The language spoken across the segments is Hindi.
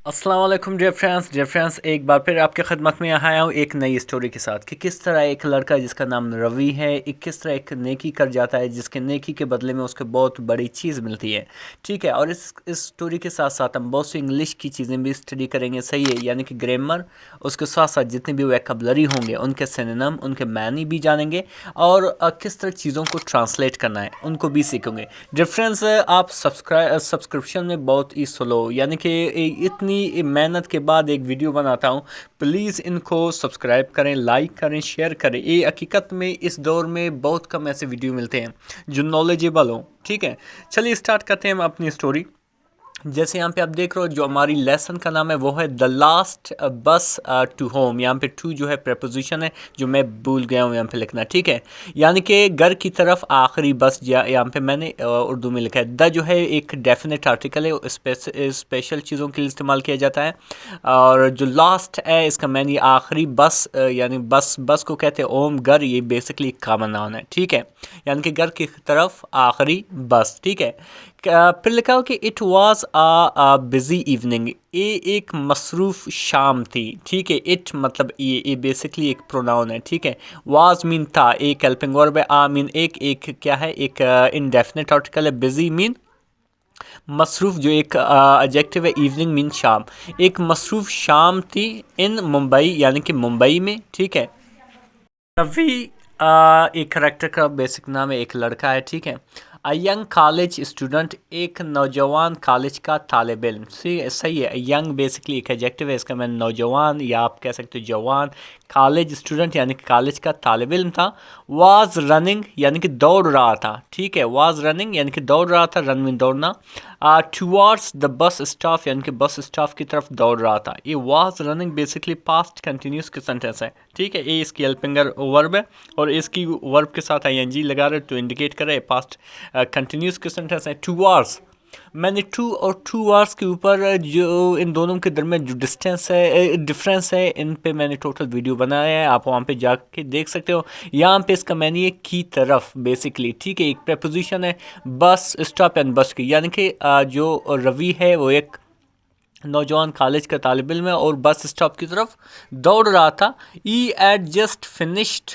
अस्सलाम वालेकुम डियर फ्रेंड्स एक बार फिर आपके खिदमत में यहाँ आया हूँ एक नई स्टोरी के साथ कि किस तरह एक लड़का जिसका नाम रवि है एक किस तरह एक नेकी कर जाता है जिसके नेकी के बदले में उसको बहुत बड़ी चीज़ मिलती है। ठीक है, और इस स्टोरी के साथ साथ हम बहुत सी इंग्लिश की चीज़ें भी स्टडी करेंगे, सही है, यानी कि ग्रामर, उसके साथ साथ जितने भी वोकैबुलरी होंगे उनके सिनोनिम उनके मानी भी जानेंगे और किस तरह चीज़ों को ट्रांसलेट करना है उनको भी सीखेंगे। डिफरेंस आप सब्सक्रिप्शन में बहुत ही स्लो, यानी कि इतनी मेहनत के बाद एक वीडियो बनाता हूँ, प्लीज़ इनको सब्सक्राइब करें, लाइक करें, शेयर करें। ये हकीकत में इस दौर में बहुत कम ऐसे वीडियो मिलते हैं जो नॉलेजेबल हो। ठीक है, चलिए स्टार्ट करते हैं हम अपनी स्टोरी। जैसे यहाँ पे आप देख रहे हो जो हमारी लेसन का नाम है वो है the last bus to home. यहाँ पे टू जो है प्रेपोजिशन है जो मैं भूल गया हूँ यहाँ पे लिखना। ठीक है, यानी कि घर की तरफ आखिरी बस, यहाँ पे मैंने उर्दू में लिखा है। द जो है एक डेफिनेट आर्टिकल है, स्पेशल चीज़ों के लिए इस्तेमाल किया जाता है। और जो लास्ट है इसका मैंने आखिरी बस, यानी बस को कहते हैं ओम, घर, ये बेसिकली कॉमन नाउन है। ठीक है, यानी कि घर की तरफ आखिरी बस। ठीक है, फिर लिखा हो कि it was a busy evening, ये एक मसरूफ़ शाम थी। ठीक है, इट मतलब ये बेसिकली एक प्रोनाउन है। ठीक है, वाज मीन था, एक हेल्पिंग वर्ब है, आ मीन एक क्या है, एक इनडेफिनेट आर्टिकल है, बिजी मीन मसरूफ़ जो एक एडजेक्टिव है, इवनिंग मीन शाम, एक मसरूफ़ शाम थी इन मुंबई, यानी कि मुंबई में। ठीक है, रवि एक करेक्टर का बेसिक नाम है, एक लड़का है। ठीक है, अ यंग कॉलेज स्टूडेंट, एक नौजवान कॉलेज का तालिब इल्म। सही है, यंग बेसिकली एक एडजेक्टिव है, इसका मैंने नौजवान या आप कह सकते हो जवान, कॉलेज स्टूडेंट यानी कि कॉलेज का तालिब इल्म था। वाज रनिंग यानी कि दौड़ रहा था। ठीक है, वाज रनिंग यानी कि दौड़ रहा था, रन मीन दौड़ना। टुवर्ड्स द बस स्टॉप यानी कि बस स्टॉप की तरफ दौड़ रहा था। ये was running basically past continuous के सेंटेंस है। ठीक है, ये इसकी हेल्पिंगर वर्ब है और इसकी वर्ब के साथ आईएनजी लगा रहे तो इंडिकेट कर रहे हैं पास्ट कंटिन्यूस के सेंटेंस है। टुवर्ड्स, मैंने टू और टू आवर्स के ऊपर जो इन दोनों के दरमियान जो डिस्टेंस है, डिफरेंस है, इन पे मैंने टोटल वीडियो बनाया है, आप वहाँ पे जाके देख सकते हो। यहाँ पे इसका मैंने की तरफ बेसिकली। ठीक है, एक प्रपोजिशन है बस स्टॉप एंड बस की, यानी कि जो रवि है वो एक नौजवान कॉलेज का तालिब इल्म है और बस स्टॉप की तरफ दौड़ रहा था। He had just finished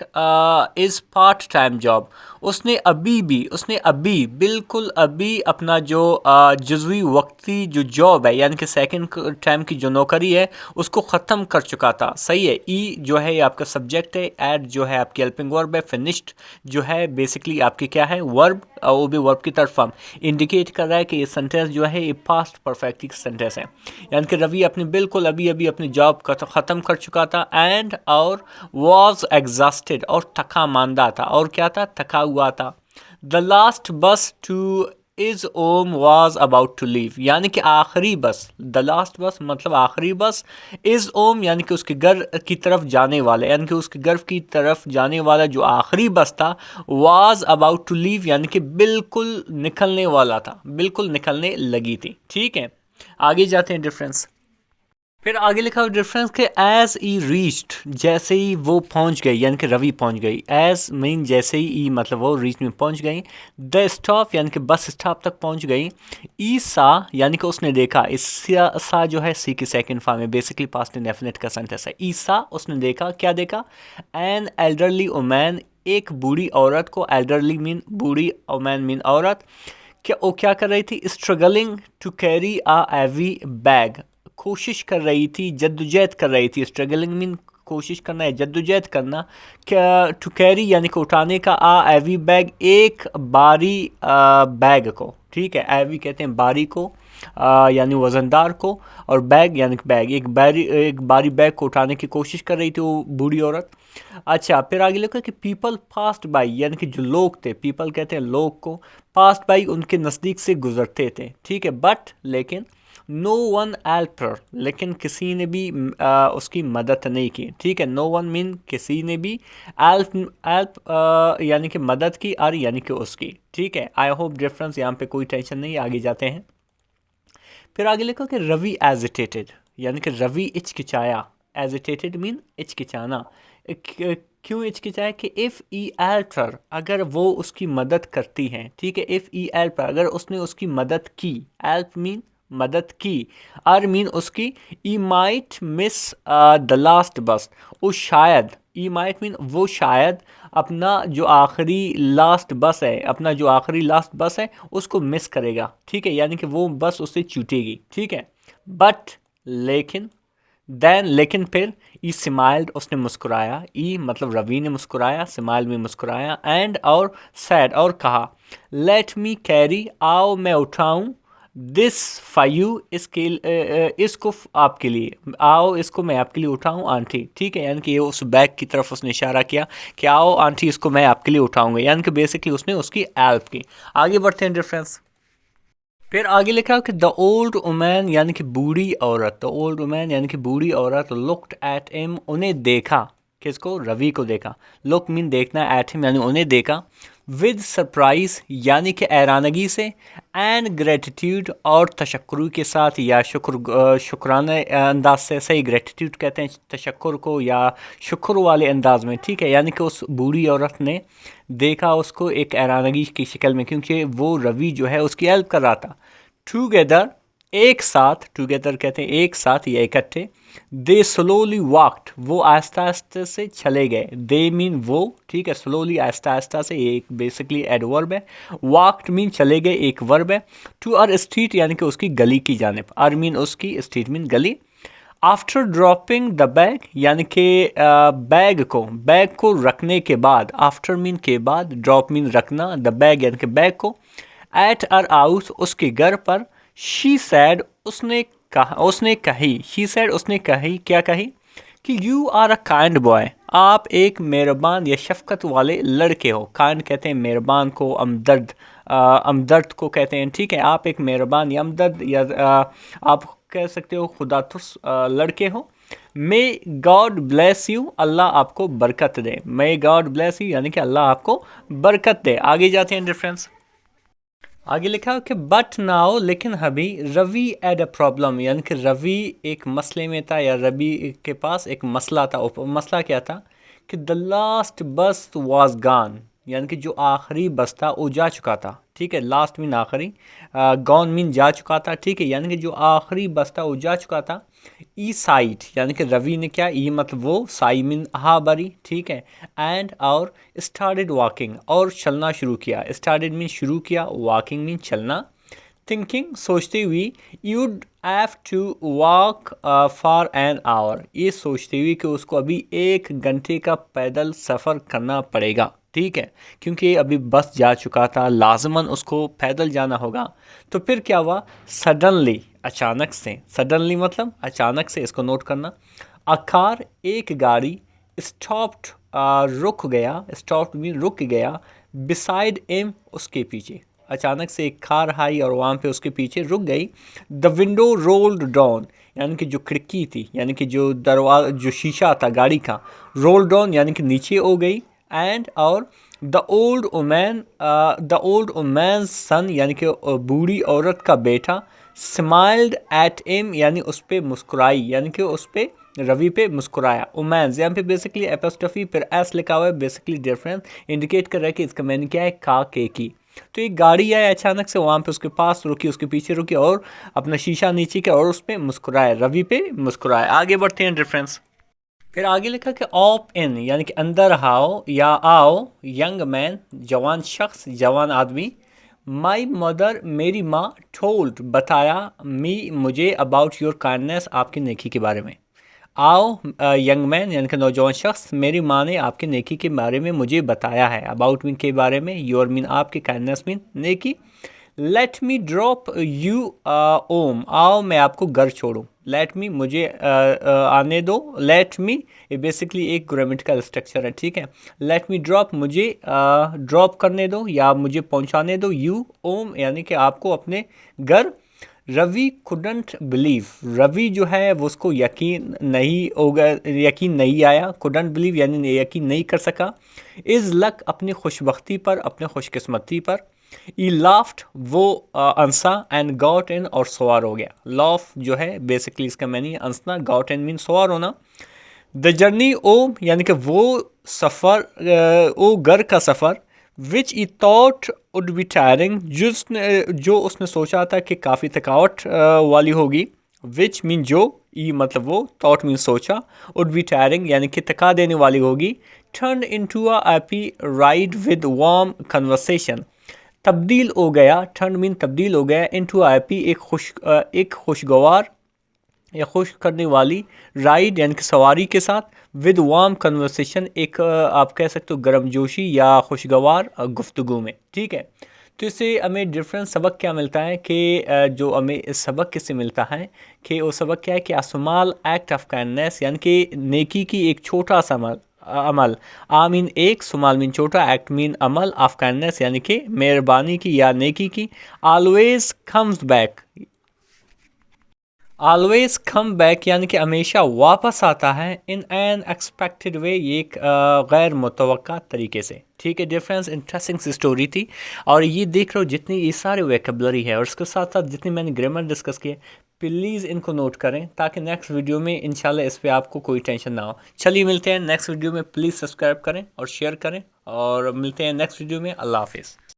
his part time job, उसने अभी बिल्कुल अभी अपना जो जुज़वी वक्ती जो जॉब है, यानी कि सेकंड टाइम की जो नौकरी है उसको ख़त्म कर चुका था। सही है, ई जो है ये आपका सब्जेक्ट है, एट जो है आपकी हेल्पिंग वर्ब है, फिनिश्ड जो है बेसिकली आपकी क्या है, वर्ब, वो भी वर्ब की तरफ हम इंडिकेट कर रहा है कि ये सेंटेंस जो है ये पास्ट परफेक्ट सेंटेंस है। यानी कि रवि अपनी बिल्कुल अभी अभी अपनी जॉब का ख़त्म कर चुका था, एंड और वॉज एग्जॉस्टेड और थका मांदा था, और क्या था, थका हुआ था। The last bus to his home was about to leave, यानी कि आखिरी बस, द लास्ट बस मतलब आखिरी बस, इज ओम यानी कि उसके घर की तरफ जाने वाले, यानी कि उसके घर की तरफ जाने वाला जो आखिरी बस था, वॉज अबाउट टू लीव यानी कि बिल्कुल निकलने वाला था, बिल्कुल निकलने लगी थी। ठीक है, आगे जाते हैं डिफरेंस। फिर आगे लिखा हुआ डिफरेंस के एज ई रीच्ड, जैसे ही वो पहुंच गई, यानी कि रवि पहुंच गई। एज मीन जैसे ही, ई मतलब वो रीच में पहुंच गई। द स्टॉप यानी कि बस स्टॉप तक पहुंच गई। ई सा यानी कि उसने देखा, इस सा जो है सी की सेकंड फॉर्म में बेसिकली पास्ट इंडेफिनिट का सेंटेंस है। ई सा उसने देखा, क्या देखा, एन एल्डरली ओमैन, एक बूढ़ी औरत को, एल्डरली मीन बूढ़ी, ओमैन मीन औरत। क्या वो क्या कर रही थी, struggling to carry a heavy bag, कोशिश कर रही थी, जद्दोजहद कर रही थी। स्ट्रगलिंग मीन कोशिश करना है, जद्दोजहद करना। क्या, टू कैरी यानी कि उठाने का, आ हैवी बैग एक भारी बैग को। ठीक है, हैवी कहते हैं भारी को, यानी वजनदार को, और बैग यानी कि बैग, एक भारी बैग को उठाने की कोशिश कर रही थी वो बूढ़ी औरत। अच्छा, फिर आगे लिखा कि पीपल पास्ट बाई, यानी कि जो लोग थे, पीपल कहते हैं लोग को, पास्ट बाई उनके नज़दीक से गुजरते थे। ठीक है, बट लेकिन, नो वन हेल्प हर, लेकिन किसी ने भी उसकी मदद नहीं की। ठीक है, नो वन मीन किसी ने भी, हेल्प हेल्प यानी कि मदद की, और यानी कि उसकी। ठीक है, आई होप डिफरेंस, यहाँ पे कोई टेंशन नहीं, आगे जाते हैं। फिर आगे लिखो कि रवि एजिटेटेड, यानी कि रवि हिचकिचाया। एजिटेटेड मीन हिचकिचाना। क्यों हिचकिचाया कि इफ़ ई हेल्प हर, अगर वो उसकी मदद करती हैं। ठीक है, इफ़ ई हेल्प, अगर उसने उसकी मदद की, हेल्प मीन मदद की। आर मीन उसकी। ई माइट मिस द लास्ट बस, वो शायद, ई माइट मीन वो शायद अपना जो आखिरी लास्ट बस है, अपना जो आखिरी लास्ट बस है उसको मिस करेगा, ठीक है, यानी कि वो बस उससे छूटेगी, ठीक है। बट, लेकिन, देन, लेकिन फिर, ई स्माइल्ड, उसने मुस्कुराया, ई मतलब रवि ने मुस्कुराया, स्माइल में मुस्कुराया, एंड और सैड, और कहा, लेट मी कैरी, आओ मैं उठाऊं, दिस फायू, इसको आपके लिए, आओ इसको मैं आपके लिए उठाऊं आंटी, ठीक है, यानी कि ये उस बैग की तरफ उसने इशारा किया कि आओ आंटी इसको मैं आपके लिए उठाऊंगा, यानी कि बेसिकली उसने उसकी हेल्प की। आगे बढ़ते हैं डिफरेंस। फिर आगे लिखा है कि द ओल्ड वुमन यानी कि बूढ़ी औरत, द ओल्ड वुमन यानी कि बूढ़ी औरत, लुक्ड एट हिम, उन्हें देखा, किसको, रवि को देखा, लुक मीन देखना, एट हिम यानी उन्हें देखा, विद सरप्राइज यानी कि हैरानगी से, एंड ग्रेटिट्यूड और तशक्कुर के साथ, या शुक्राना अंदाज से, सही ग्रेटिट्यूड कहते हैं तशक्कुर को, या शुक्र वाले अंदाज में, ठीक है, यानी कि उस बूढ़ी औरत ने देखा उसको एक हैरानगी की शक्ल में, क्योंकि वो रवि जो है उसकी हेल्प कर रहा था। टूगेदर, एक साथ, टूगेदर कहते हैं एक साथ या इकट्ठे, दे स्लोली वॉक्ड, वो आहिस्ता आहिस्ता से चले गए, दे मीन वो, ठीक है, स्लोली आहिस्ता आहिस्ता से, ये एक बेसिकली एडवर्ब है, वॉक्ड मीन चले गए एक वर्ब है, टू अर स्ट्रीट यानी कि उसकी गली की जानिब, अर मीन उसकी, स्ट्रीट मीन गली। आफ्टर ड्रॉपिंग द बैग यानी कि बैग को रखने के बाद, आफ्टर मीन के बाद, ड्रॉप मीन रखना, द बैग यानी कि बैग को, एट अर हाउस उसके घर पर, शी सैड उसने कही, शी सैड उसने कही, क्या कही, कि you are a kind boy, आप एक मेहरबान या शफकत वाले लड़के हो, काइंड कहते हैं मेहरबान को, हमदर्द को कहते हैं, ठीक है, आप एक मेहरबान या हमदर्द या आप कह सकते हो खुदातुस लड़के हो। मे गॉड ब्लेस यू, अल्लाह आपको बरकत दे, मे गॉड ब्लेस यू यानी कि अल्लाह आपको बरकत दे। आगे जाते हैं डिफरेंस। आगे लिखा कि बट नाउ, लेकिन अभी, रवि एड अ प्रॉब्लम यानी कि रवि एक मसले में था, या रवि के पास एक मसला था। मसला क्या था कि द लास्ट बस वाज गॉन, यानी कि जो आखिरी बस था वो जा चुका था, ठीक है, लास्ट मीन आखिरी, गॉन मीन जा चुका था, ठीक है, यानी कि जो आखिरी बस था वो जा चुका था। ई साइड यानी कि रवि ने क्या, ई मतलब वो, साई मीन हा बरी, ठीक है, एंड और स्टार्टेड वॉकिंग, और चलना शुरू किया, स्टार्टेड मीन शुरू किया, वॉकिंग मीन चलना, थिंकिंग सोचते हुए, you'd have to walk for an hour, ये सोचते हुए कि उसको अभी 1 घंटे का पैदल सफ़र करना पड़ेगा, ठीक है, क्योंकि अभी बस जा चुका था, लाजमन उसको पैदल जाना होगा। तो फिर क्या हुआ, सडनली, अचानक से, सडनली मतलब अचानक से, इसको नोट करना, अ कार, एक गाड़ी, स्टॉप्ड, रुक गया, स्टॉप्ड मीन रुक गया, बिसाइड एम, उसके पीछे, अचानक से एक कार आई और वहाँ पे उसके पीछे रुक गई। द विंडो रोल्ड डाउन यानी कि जो खिड़की थी, यानी कि जो दरवाजा, जो शीशा था गाड़ी का, रोल डाउन यानी कि नीचे हो गई, एंड और द ओल्ड वुमन सन यानी कि बूढ़ी औरत का बेटा, स्माइल्ड एट एम यानी उस पर मुस्कुराई, यानी कि उस पर रवि पे मुस्कुराया। उमैंस यहाँ पे बेसिकली एपोस्ट्रोफी फिर एस लिखा हुआ है, बेसिकली डिफरेंस इंडिकेट कर रहा है कि इसका मैंने क्या है, का के की। तो एक गाड़ी आई अचानक से, वहाँ पे उसके पास रुकी, उसके पीछे रुकी और अपना शीशा नीचे किया और उस पर मुस्कुराया, रवि पे मुस्कुराया। आगे बढ़ते हैं डिफरेंस। फिर आगे लिखा कि ऑप इन यानी कि अंदर आओ या आओ, यंग मैन जवान शख्स, जवान आदमी, माई मदर मेरी माँ, टोल्ड बताया, मी मुझे, अबाउट योर काइंडनेस आपकी नेकी के बारे में। आओ, यंग मैन यानी कि नौजवान शख्स, मेरी माँ ने आपकी नेकी के बारे में मुझे बताया है, अबाउट मीन के बारे में, योर मीन आपकी, काइंडनेस मीन नेकी। लेट मी ड्रॉप यू ओम, आओ मैं आपको घर छोड़ूँ, लेट मी मुझे आने दो, लेट मी ये बेसिकली एक ग्रामेटिकल स्ट्रक्चर है, ठीक है, लेट मी ड्रॉप मुझे ड्रॉप करने दो या मुझे पहुंचाने दो, यू ओम यानी कि आपको अपने घर। रवि कुडंट बिलीव, रवि जो है वो उसको यकीन नहीं होगा, यकीन नहीं आया, कुडंट बिलीव यानी यकीन नहीं कर सका, इज़ लक अपनी खुशबख्ती पर, अपने खुशकिस्मती पर, ई लाफ्ट वो अंसा, एंड गॉट इन और सवार हो गया। लॉफ जो है बेसिकली इसका मैंने अंसना, गॉट इन मीन सवार होना। द जर्नी ओ यानी कि वो सफ़र, ओ घर का सफ़र, विच ई थॉट वुड बी टायरिंग, जो उसने सोचा था कि काफ़ी थकावट वाली होगी। विच मीन जो, ई मतलब वो, थॉट मीन सोचा, वुड बी टायरिंग यानी कि थका देने वाली होगी। Turn into a happy ride with warm conversation, तब्दील हो गया, टर्न मीन तब्दील हो गया, इनटू अ हैप्पी एक खुशगवार या खुश करने वाली, राइड यानी कि सवारी के साथ, विद वार्म कन्वर्सेशन एक आप कह सकते हो गर्मजोशी या खुशगवार गुफ्तगू में। ठीक है, तो इससे हमें डिफरेंस सबक क्या मिलता है कि जो हमें इस सबक किससे मिलता है कि वो सबक क्या है कि असमाल एक्ट ऑफ काइंडनेस यानी कि नेकी की एक छोटा सा अमल, आ मीन एक, सुमाल मीन छोटा, act mean Amal, of kindness यानी कि मेहरबानी की या नेकी की, always comes back, always come back यानी कि हमेशा वापस आता है, इन एन एक्सपेक्टेड वे, ये एक गैर मुतवक्का तरीके से। ठीक है डिफरेंस, इंटरेस्टिंग सी स्टोरी थी। और ये देख रहे हो जितनी ये सारे वेकेबलरी है और उसके साथ साथ जितनी मैंने ग्रामर डिस्कस किए, प्लीज़ इनको नोट करें ताकि नेक्स्ट वीडियो में इंशाल्लाह इस पे आपको कोई टेंशन ना हो। चलिए मिलते हैं नेक्स्ट वीडियो में, प्लीज़ सब्सक्राइब करें और शेयर करें और मिलते हैं नेक्स्ट वीडियो में। अल्लाह हाफिज़।